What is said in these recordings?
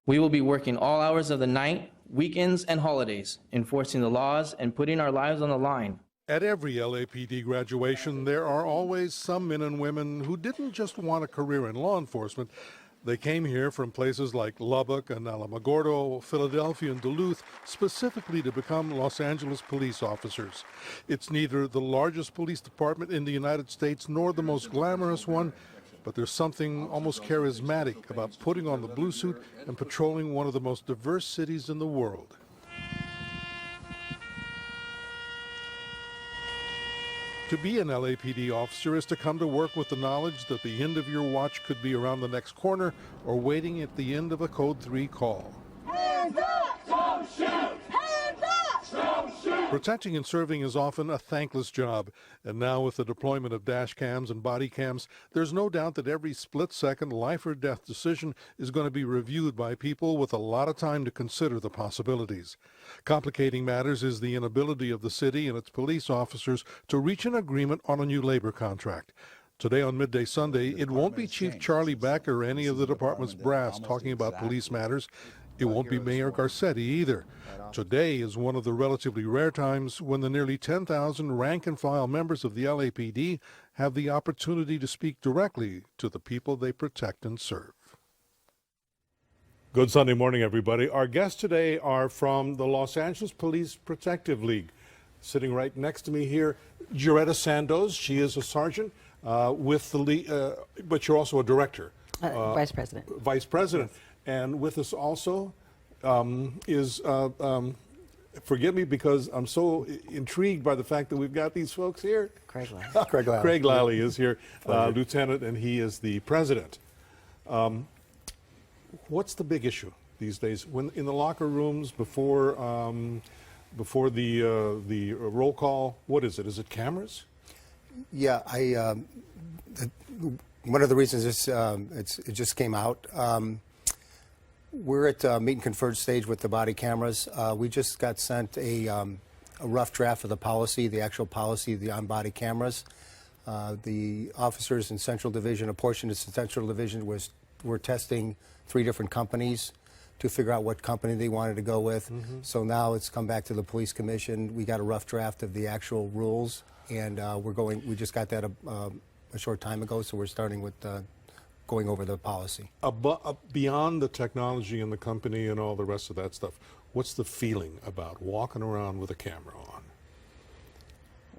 We will be working all hours of the night, weekends, and holidays, enforcing the laws and putting our lives on the line. At every LAPD graduation, there are always some men and women who didn't just want a career in law enforcement. They came here from places like Lubbock and Alamogordo, Philadelphia, and Duluth, specifically to become Los Angeles police officers. It's neither the largest police department in the United States nor the most glamorous one, but there's something almost charismatic about putting on the blue suit and patrolling one of the most diverse cities in the world. To be an LAPD officer is to come to work with the knowledge that the end of your watch could be around the next corner or waiting at the end of a Code 3 call. Hands up! Don't shoot! Hands up! Don't shoot! Protecting and serving is often a thankless job, and now with the deployment of dash cams and body cams, there's no doubt that every split-second life or death decision is going to be reviewed by people with a lot of time to consider the possibilities. Complicating matters is the inability of the city and its police officers to reach an agreement on a new labor contract. Today on Midday Sunday, it won't be Chief Charlie Beck or any of the department's brass talking about police matters. It won't be Mayor Garcetti either. Today is one of the relatively rare times when the nearly 10,000 rank-and-file members of the LAPD have the opportunity to speak directly to the people they protect and serve. Good Sunday morning, everybody. Our guests today are from the Los Angeles Police Protective League. Sitting right next to me here, Joretta Sandoz. She is a sergeant with the league, but you're also a director. Vice President. Vice President. Yes. And with us also is, forgive me because I'm so intrigued by the fact that we've got these folks here. Craig Lally. Craig Lally. Craig Lally is here, Lieutenant, and he is the President. What's the big issue these days? When in the locker rooms before the roll call, what is it? Is it cameras? Yeah, one of the reasons it just came out. We're at meet and conferred stage with the body cameras. We just got sent a rough draft of the policy, the actual policy of the on-body cameras. The officers in Central Division, a portion of Central Division were testing 3 different companies to figure out what company they wanted to go with. Mm-hmm. So now it's come back to the Police Commission. We got a rough draft of the actual rules, and we just got that a short time ago, so we're starting with going over the policy. Beyond the technology and the company and all the rest of that stuff, what's the feeling about walking around with a camera on?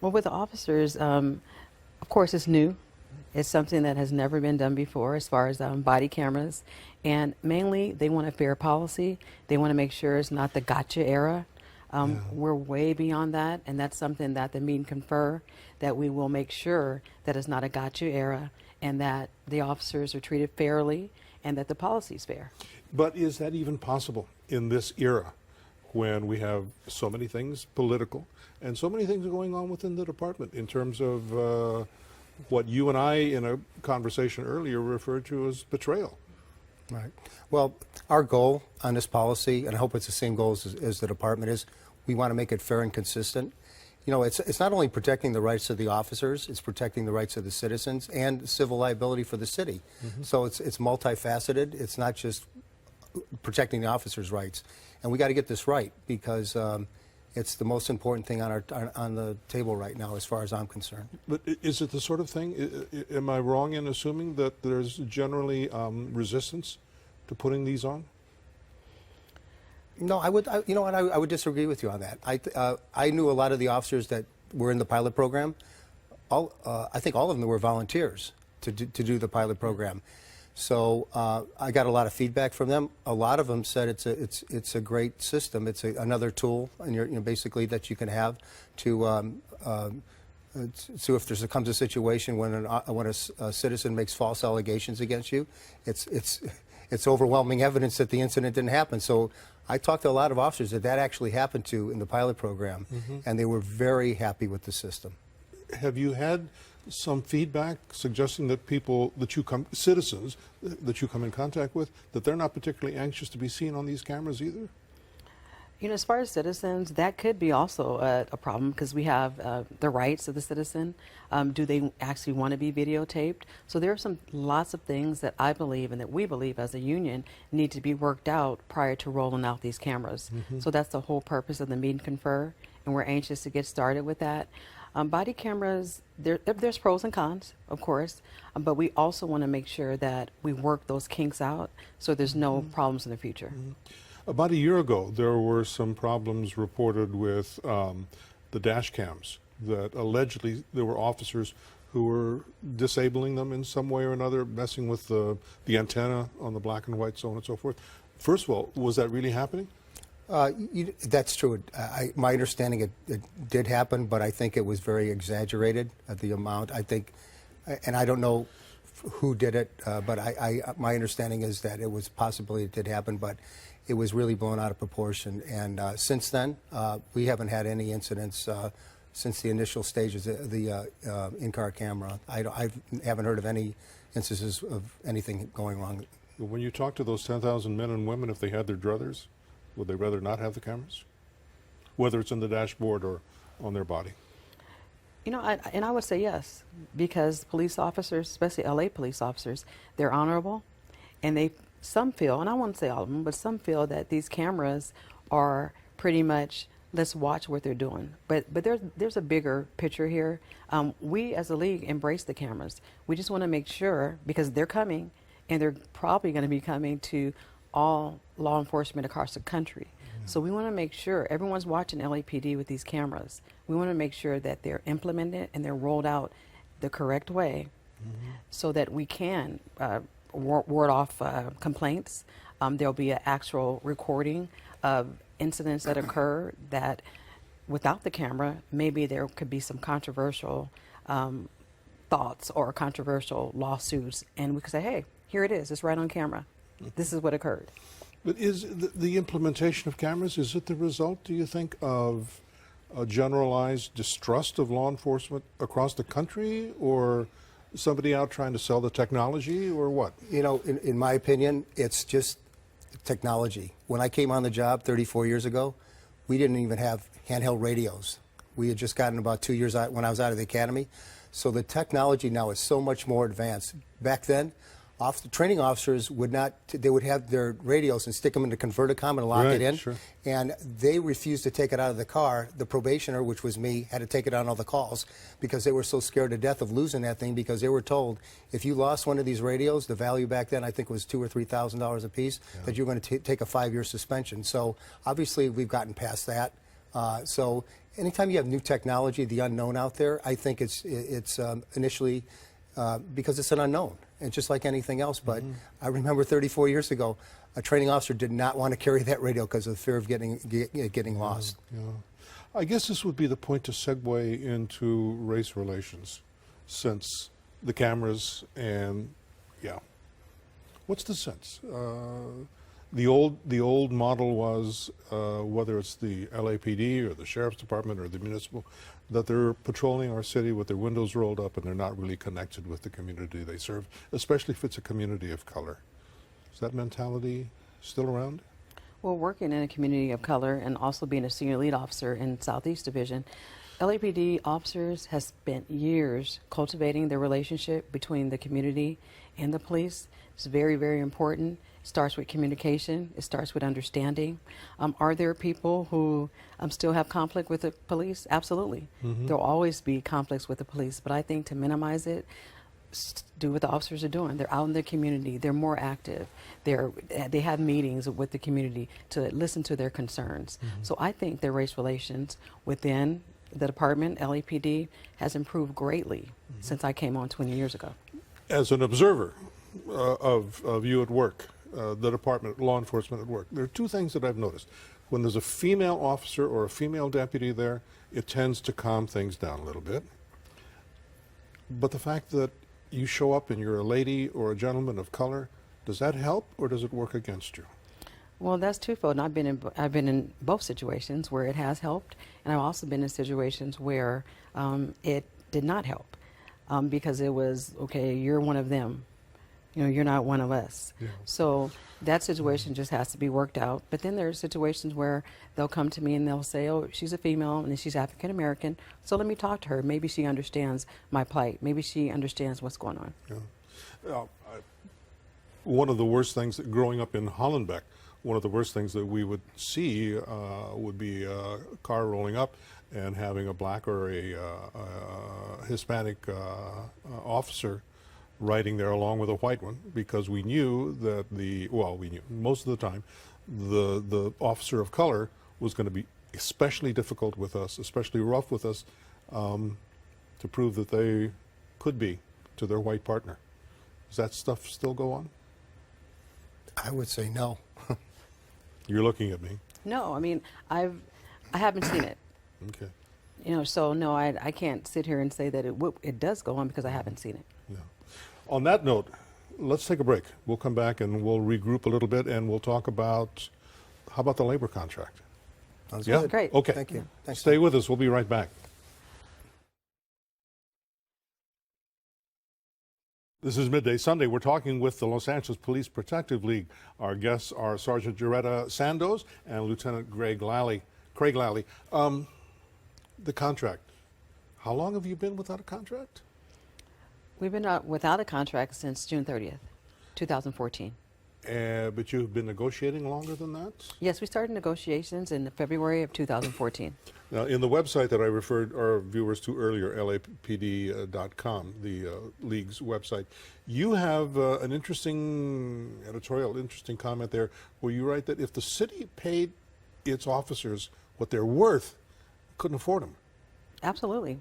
Well, with the officers, of course, it's new. It's something that has never been done before as far as body cameras. And mainly, they want a fair policy. They want to make sure it's not the gotcha era. We're way beyond that, and that's something that the meet and confer, that we will make sure that it's not a gotcha era and that the officers are treated fairly and that the policy is fair. But is that even possible in this era when we have so many things political and so many things going on within the department in terms of what you and I in a conversation earlier referred to as betrayal? Right. Well, our goal on this policy, and I hope it's the same goals as the department is, we want to make it fair and consistent. You know, it's not only protecting the rights of the officers, it's protecting the rights of the citizens and civil liability for the city. Mm-hmm. So it's multifaceted. It's not just protecting the officers' rights. And we got to get this right because it's the most important thing on the table right now as far as I'm concerned. But is it the sort of thing, am I wrong in assuming that there's generally resistance to putting these on? No, I would disagree with you on that. I knew a lot of the officers that were in the pilot program. I think all of them were volunteers to do the pilot program. So I got a lot of feedback from them. A lot of them said it's a great system. It's another tool, and basically that you can have to. So if there comes a situation when a citizen makes false allegations against you, it's overwhelming evidence that the incident didn't happen. So I talked to a lot of officers that actually happened to in the pilot program, mm-hmm. and they were very happy with the system. Have you had some feedback suggesting that citizens that you come in contact with, that they're not particularly anxious to be seen on these cameras either? You know, as far as citizens, that could be also a problem because we have the rights of the citizen. Do they actually want to be videotaped? So there are lots of things that I believe and that we believe as a union need to be worked out prior to rolling out these cameras. So that's the whole purpose of the meet and confer, and we're anxious to get started with that. Body cameras, there's pros and cons, of course, but we also want to make sure that we work those kinks out so there's no problems in the future. About a year ago, there were some problems reported with the dash cams, that allegedly there were officers who were disabling them in some way or another, messing with the antenna on the black and white, so on and so forth. First of all, was that really happening? That's true. My understanding, it did happen, but I think it was very exaggerated, the amount. I think, and I don't know who did it, but my understanding is that it was possibly it did happen, but it was really blown out of proportion. And since then, we haven't had any incidents since the initial stages of the in-car camera. I haven't heard of any instances of anything going wrong. When you talk to those 10,000 men and women, if they had their druthers, would they rather not have the cameras? Whether it's in the dashboard or on their body? You know, I would say yes, because police officers, especially LA police officers, they're honorable, and some feel, and I won't say all of them, but some feel that these cameras are pretty much, let's watch what they're doing. But there's a bigger picture here. We as a league embrace the cameras. We just want to make sure, because they're coming, and they're probably going to be coming to all law enforcement across the country. So we want to make sure everyone's watching LAPD with these cameras. We want to make sure that they're implemented and they're rolled out the correct way so that we can ward off complaints. There'll be an actual recording of incidents that occur that without the camera, maybe there could be some controversial thoughts or controversial lawsuits. And we could say, hey, here it is. It's right on camera. This is what occurred. But is the implementation of cameras, is it the result, do you think, of a generalized distrust of law enforcement across the country, or somebody out trying to sell the technology, or what? You know, in my opinion, it's just technology. When I came on the job 34 years ago, we didn't even have handheld radios. We had just gotten about 2 years out when I was out of the academy. So the technology now is so much more advanced. Back then, training officers would have their radios and stick them into Converticom and lock it in. Sure. And they refused to take it out of the car. The probationer, which was me, had to take it on all the calls because they were so scared to death of losing that thing, because they were told if you lost one of these radios, the value back then I think was $2,000 or $3,000 a piece, that you're going to take a 5-year suspension. So obviously we've gotten past that. So anytime you have new technology, the unknown out there, I think it's initially because it's an unknown. And just like anything else, but I remember 34 years ago, a training officer did not want to carry that radio because of the fear of getting lost. Yeah. I guess this would be the point to segue into race relations, since the cameras and, yeah. What's the sense? The old model was, whether it's the LAPD or the Sheriff's Department or the municipal, that they're patrolling our city with their windows rolled up and they're not really connected with the community they serve, especially if it's a community of color. Is that mentality still around? Well, working in a community of color and also being a senior lead officer in Southeast Division, LAPD officers have spent years cultivating the relationship between the community and the police. It's very, very important. It starts with communication. It starts with understanding. Are there people who still have conflict with the police? Absolutely. There'll always be conflicts with the police, but I think to minimize it, do what the officers are doing. They're out in their community. They're more active. They have meetings with the community to listen to their concerns. So I think their race relations within the department, LAPD, has improved greatly since I came on 20 years ago. As an observer of you at work, the department, law enforcement at work, there are two things that I've noticed. When there's a female officer or a female deputy there, it tends to calm things down a little bit. But the fact that you show up and you're a lady or a gentleman of color, does that help or does it work against you? Well, that's twofold. And I've been in both situations where it has helped, and I've also been in situations where it did not help, because it was, okay, you're one of them. you're not one of us. So that situation just has to be worked out. But then there are situations where they'll come to me and they'll say, oh, she's a female and she's African American, so let me talk to her. Maybe she understands my plight. Maybe she understands what's going on. One of the worst things growing up in Hollenbeck, one of the worst things that we would see would be a car rolling up and having a black or a Hispanic officer riding there along with a white one, because we knew that we knew most of the time the officer of color was going to be especially difficult with us, especially rough with us, to prove that they could be to their white partner. Does that stuff still go on? I would say no. You're looking at me. No, I mean, I haven't seen it. Okay. So no, I can't sit here and say that it does go on because I haven't seen it. Yeah. On that note, let's take a break. We'll come back and we'll regroup a little bit and we'll talk about, how about the labor contract? Sounds Yeah? good. Great. Okay. Thank you. Thanks. Stay with us. We'll be right back. This is Midday Sunday. We're talking with the Los Angeles Police Protective League. Our guests are Sergeant Jaretta Sandoz and Lieutenant Craig Lally. The contract. How long have you been without a contract? We've been without a contract since June 30th, 2014. But you've been negotiating longer than that? Yes, we started negotiations in February of 2014. Now, in the website that I referred our viewers to earlier, lapd.com, the league's website, you have an interesting editorial, interesting comment there, where you write that if the city paid its officers what they're worth, couldn't afford them. Absolutely.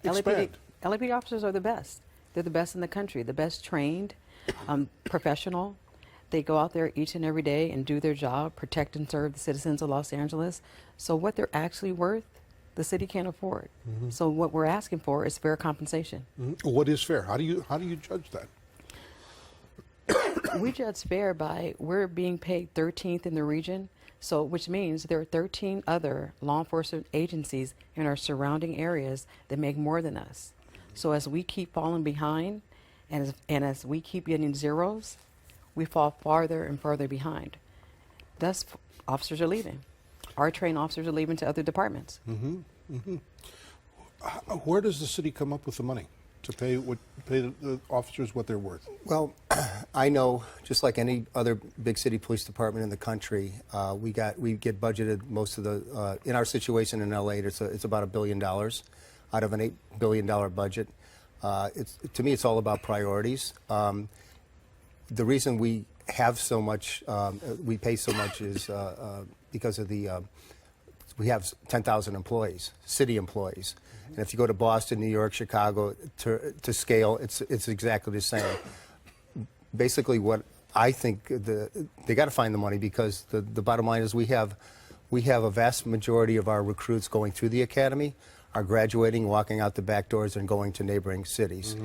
Expand. LAPD officers are the best. They're the best in the country, the best trained, professional. They go out there each and every day and do their job, protect and serve the citizens of Los Angeles. So what they're actually worth, the city can't afford. So what we're asking for is fair compensation. What is fair? How do you judge that? We judge fair by we're being paid 13th in the region, so which means there are 13 other law enforcement agencies in our surrounding areas that make more than us. So as we keep falling behind, and as we keep getting zeros, we fall farther and farther behind. Thus, officers are leaving. Our trained officers are leaving to other departments. Where does the city come up with the money to pay the officers what they're worth? Well, I know, just like any other big city police department in the country, we get budgeted most of the, in our situation in LA, it's about $1 billion out of an $8 billion budget. To me, it's all about priorities. The reason we have so much, we pay so much is because of we have 10,000 employees, city employees. And if you go to Boston, New York, Chicago, to scale, it's exactly the same. Basically, what I think, they got to find the money, because the bottom line is we have a vast majority of our recruits going through the academy are graduating, walking out the back doors, and going to neighboring cities.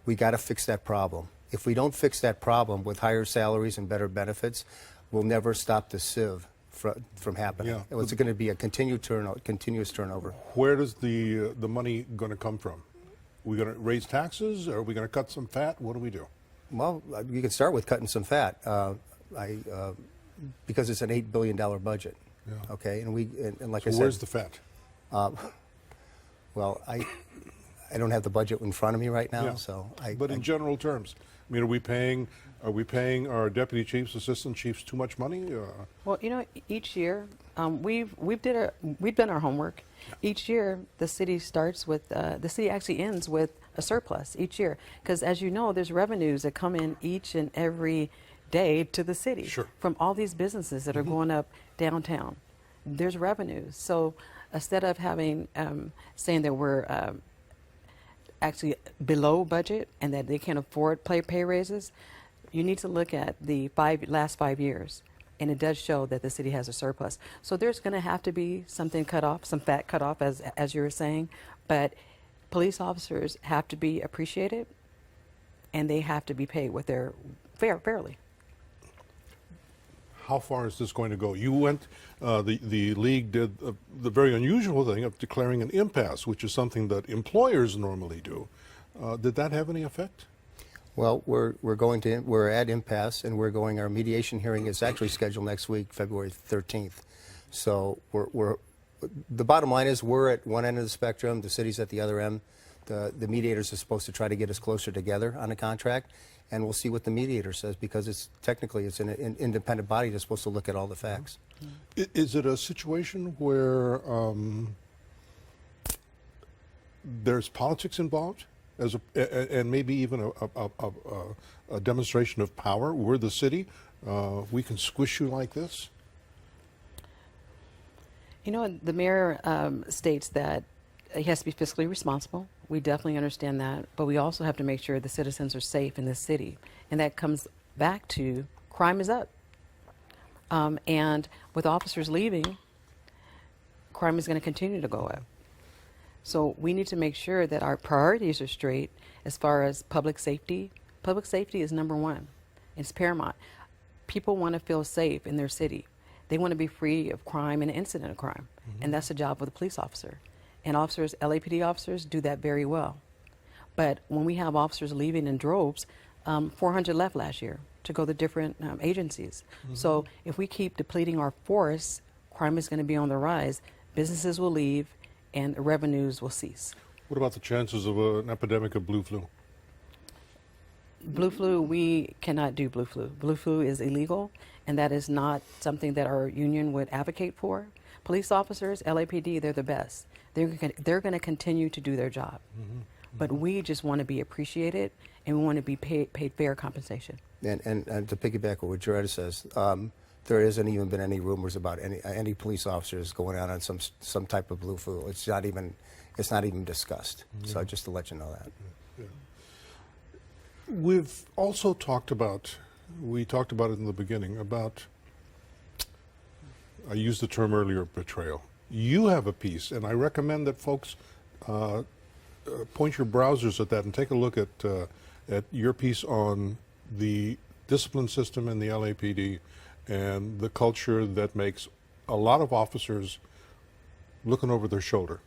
We got to fix that problem. If we don't fix that problem with higher salaries and better benefits, we'll never stop the sieve from happening. Yeah. It's going to be a continuous turnover. Where does the money going to come from? Are we going to raise taxes? Or are we going to cut some fat? What do we do? Well, you can start with cutting some fat, because it's an $8 billion budget. Yeah. Okay, and like So I said, where's the fat? well, I don't have the budget in front of me right now, Yeah. so But in general terms, I mean, are we paying our deputy chiefs, assistant chiefs too much money? Well, each year we've done our homework. Each year the city starts with the city actually ends with a surplus each year, because as you know, there's revenues that come in each and every day to the city from all these businesses that are going up downtown. There's revenues. So instead of having saying that we're actually below budget and that they can't afford pay raises, you need to look at the last 5 years, and it does show that the city has a surplus. So there's going to have to be something cut off, some fat cut off, as you were saying, but police officers have to be appreciated, and they have to be paid what they're fairly. How far is this going to go? You went, the league did the very unusual thing of declaring an impasse, which is something that employers normally do. Did that have any effect? Well, we're at impasse, and our mediation hearing is actually scheduled next week, February 13th. So the bottom line is we're at one end of the spectrum, the city's at the other end. The mediators are supposed to try to get us closer together on a contract, and we'll see what the mediator says, because it's an independent body that's supposed to look at all the facts. Is it a situation where there's politics involved, and maybe even a demonstration of power? We're the city. We can squish you like this? You know, the mayor states that he has to be fiscally responsible. We definitely understand that, but we also have to make sure the citizens are safe in this city, and that comes back to crime is up. And with officers leaving, crime is going to continue to go up. So we need to make sure that our priorities are straight as far as public safety. Public safety is number one. It's paramount. People want to feel safe in their city. They want to be free of crime and incident of crime. And that's the job of the police officer. And officers, LAPD officers, do that very well. But when we have officers leaving in droves, 400 left last year to go to different agencies. So if we keep depleting our forests, crime is going to be on the rise. Businesses will leave, and revenues will cease. What about the chances of an epidemic of blue flu? Blue flu, we cannot do blue flu. Blue flu is illegal, and that is not something that our union would advocate for. Police officers, LAPD, they're the best. They're going to continue to do their job. But we just want to be appreciated, and we want to be paid fair compensation. And to piggyback on what Joretta says, there hasn't even been any rumors about any police officers going out on some type of blue flu. It's not even discussed. So just to let you know that. We've also talked about it in the beginning, about, I used the term earlier, betrayal. You have a piece, and I recommend that folks point your browsers at that and take a look at your piece on the discipline system in the LAPD and the culture that makes a lot of officers looking over their shoulder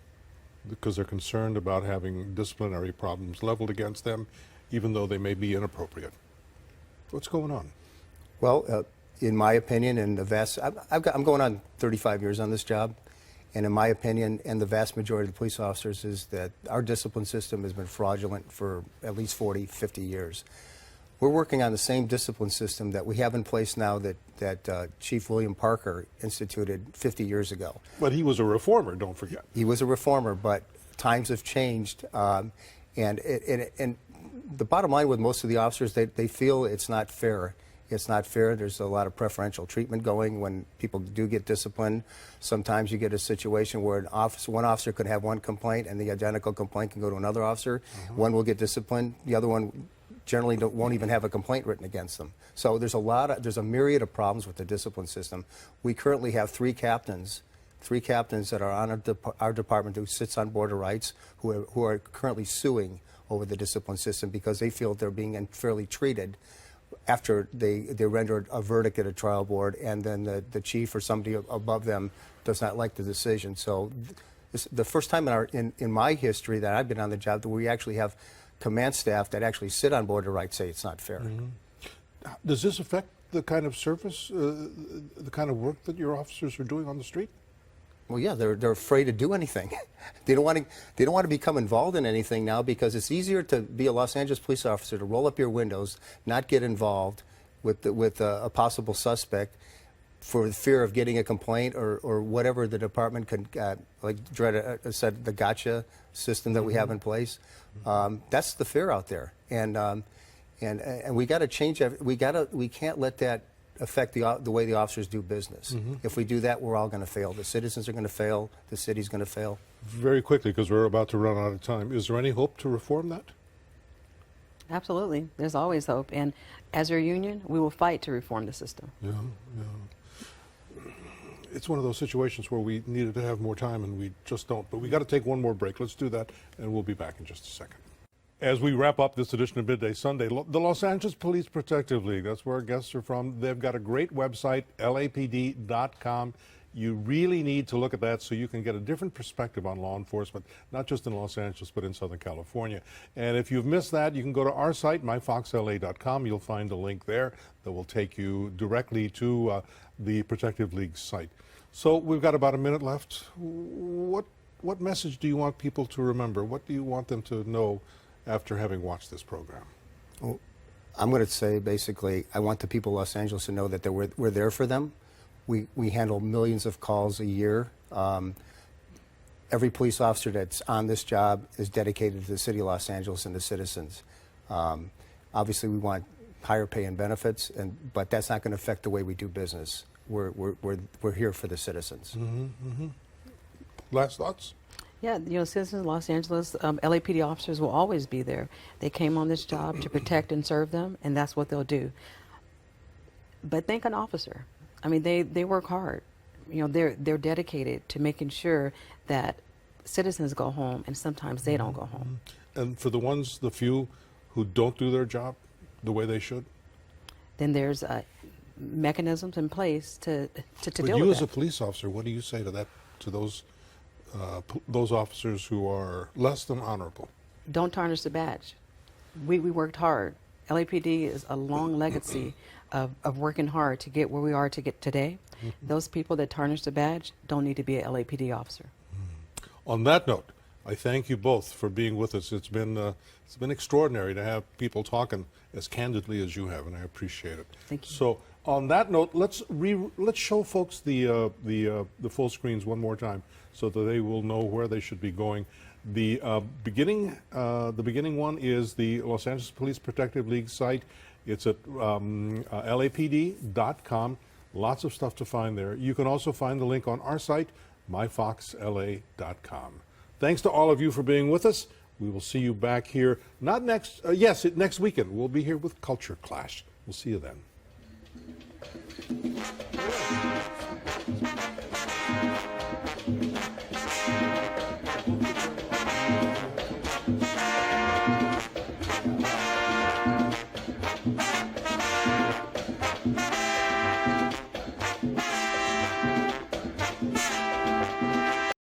because they're concerned about having disciplinary problems leveled against them, even though they may be inappropriate. What's going on? Well, in my opinion, and I'm going on 35 years on this job, and in my opinion, and the vast majority of the police officers, is that our discipline system has been fraudulent for at least 40, 50 years. We're working on the same discipline system that we have in place now that Chief William Parker instituted 50 years ago. But he was a reformer, don't forget. He was a reformer, but times have changed, and the bottom line with most of the officers, they feel it's not fair. It's not fair. There's a lot of preferential treatment going when people do get disciplined. Sometimes you get a situation where one officer could have one complaint and the identical complaint can go to another officer. One will get disciplined. The other one generally won't even have a complaint written against them. So there's a myriad of problems with the discipline system. We currently have three captains that are on our department who sits on Board of Rights who are currently suing over the discipline system because they feel they're being unfairly treated after they render a verdict at a trial board, and then the chief or somebody above them does not like the decision. So the first time in my history that I've been on the job that we actually have command staff that actually sit on Board of Rights say it's not fair. Does this affect the kind of service, the kind of work that your officers are doing on the street? Well, yeah, they're afraid to do anything. They don't want to become involved in anything now because it's easier to be a Los Angeles police officer, to roll up your windows, not get involved with a possible suspect for the fear of getting a complaint or whatever the department can, like Joretta said, the gotcha system that we have in place. That's the fear out there, and we got to change. We can't let that affect the way the officers do business. If we do that, we're all going to fail. The citizens are going to fail. The city's going to fail. Very quickly, because we're about to run out of time, is there any hope to reform that? Absolutely. There's always hope. And as your union, we will fight to reform the system. Yeah. It's one of those situations where we needed to have more time and we just don't. But we got to take one more break. Let's do that, and we'll be back in just a second. As we wrap up this edition of Midday Sunday, the Los Angeles Police Protective League, that's where our guests are from. They've got a great website, lapd.com. You really need to look at that so you can get a different perspective on law enforcement, not just in Los Angeles, but in Southern California. And if you've missed that, you can go to our site, myfoxla.com. You'll find a link there that will take you directly to the Protective League site. So we've got about a minute left. What message do you want people to remember? What do you want them to know after having watched this program? Well, I'm going to say, basically, I want the people of Los Angeles to know that we're there for them. We handle millions of calls a year. Every police officer that's on this job is dedicated to the city of Los Angeles and the citizens. Obviously, we want higher pay and benefits, but that's not going to affect the way we do business. We're here for the citizens. Last thoughts? Yeah, citizens of Los Angeles, LAPD officers will always be there. They came on this job to protect and serve them, and that's what they'll do. But thank an officer. I mean, they work hard. They're dedicated to making sure that citizens go home, and sometimes they don't go home. And for the few who don't do their job the way they should? Then there's mechanisms in place to deal with that. But you as a police officer, what do you say to those officers who are less than honorable? Don't tarnish the badge. We worked hard. LAPD is a long legacy of working hard to get where we are to get today. Those people that tarnish the badge don't need to be an LAPD officer. On that note, I thank you both for being with us. It's been extraordinary to have people talking as candidly as you have, and I appreciate it. Thank you. So on that note, let's show folks the full screens one more time so that they will know where they should be going. The beginning one is the Los Angeles Police Protective League site. It's at lapd.com. Lots of stuff to find there. You can also find the link on our site, myfoxla.com. Thanks to all of you for being with us. We will see you back here, not next, next weekend. We'll be here with Culture Clash. We'll see you then.